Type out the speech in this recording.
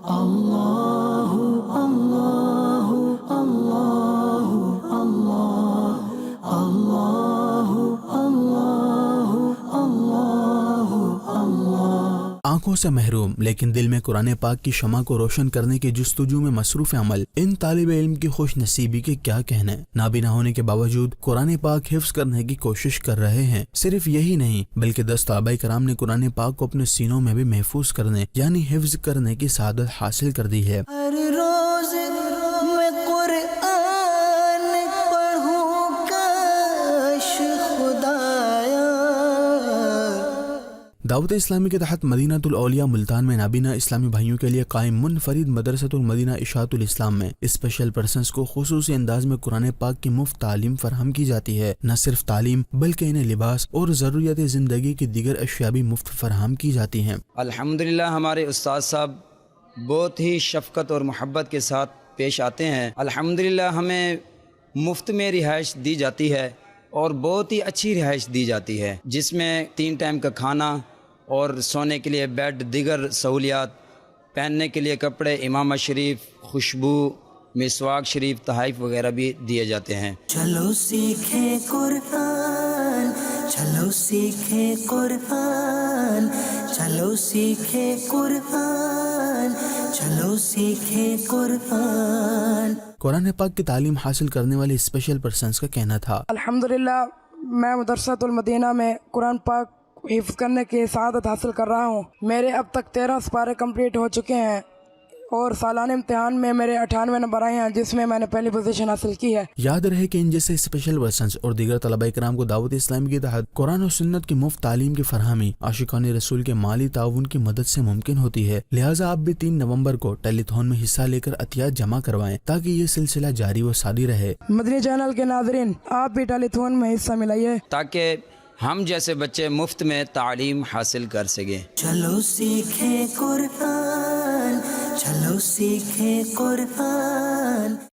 اللہ اللہ اللہ اللہ اللہ اللہ اللہ۔ آنکھوں سے محروم لیکن دل میں قرآن پاک کی شمع کو روشن کرنے کی جستجو میں مصروف عمل ان طالب علم کی خوش نصیبی کے کیا کہنے۔ نابینا ہونے کے باوجود قرآن پاک حفظ کرنے کی کوشش کر رہے ہیں۔ صرف یہی نہیں بلکہ 10 صحابہ کرام نے قرآن پاک کو اپنے سینوں میں بھی محفوظ کرنے یعنی حفظ کرنے کی سعادت حاصل کر دی ہے۔ ہر روز میں قرآن پڑھوں کاش خدایا۔ دعوت اسلامی کے تحت مدینہ الاولیاء ملتان میں نابینا اسلامی بھائیوں کے لیے قائم منفرد مدرسۃ المدینہ اشاعت الاسلام میں اسپیشل پرسنز کو خصوصی انداز میں قرآن پاک کی مفت تعلیم فراہم کی جاتی ہے۔ نہ صرف تعلیم بلکہ انہیں لباس اور ضروریات زندگی کی دیگر اشیاء بھی مفت فراہم کی جاتی ہیں۔ الحمدللہ ہمارے استاد صاحب بہت ہی شفقت اور محبت کے ساتھ پیش آتے ہیں۔ الحمدللہ ہمیں مفت میں رہائش دی جاتی ہے اور بہت ہی اچھی رہائش دی جاتی ہے، جس میں 3 ٹائم کا کھانا اور سونے کے لیے بیڈ، دیگر سہولیات، پہننے کے لیے کپڑے، امامہ شریف، خوشبو، مسواک شریف، تحائف وغیرہ بھی دیے جاتے ہیں۔ چلو سیکھیں قرآن، چلو سیکھیں قرآن، چلو سیکھیں قرآن، چلو سیکھیں قرآن۔ قرآن پاک کی تعلیم حاصل کرنے والے اسپیشل پرسنز کا کہنا تھا، الحمدللہ میں مدرسۃ المدینہ میں قرآن پاک حفظ کرنے کی سعادت حاصل کر رہا ہوں۔ میرے اب تک 13 سپارے کمپلیٹ ہو چکے ہیں اور سالانہ امتحان میں میرے 98 نمبر آئے ہیں، جس میں نے پہلی پوزیشن حاصل کی ہے۔ یاد رہے کہ ان جیسے اسپیشل پرسنز اور دیگر طلبہ کرام کو دعوت اسلامی کے تحت قرآن و سنت کی مفت تعلیم کی فراہمی عاشقان رسول کے مالی تعاون کی مدد سے ممکن ہوتی ہے۔ لہٰذا آپ بھی 3 نومبر کو ٹیلی تھون میں حصہ لے کر عطیات جمع کروائیں تاکہ یہ سلسلہ جاری و ساری رہے۔ مدنی چینل کے ناظرین، آپ بھی ٹیلی تھون میں حصہ ملائیے تاکہ ہم جیسے بچے مفت میں تعلیم حاصل کر سکیں۔ چلو سیکھیں قرآن، چلو سیکھیں قرآن۔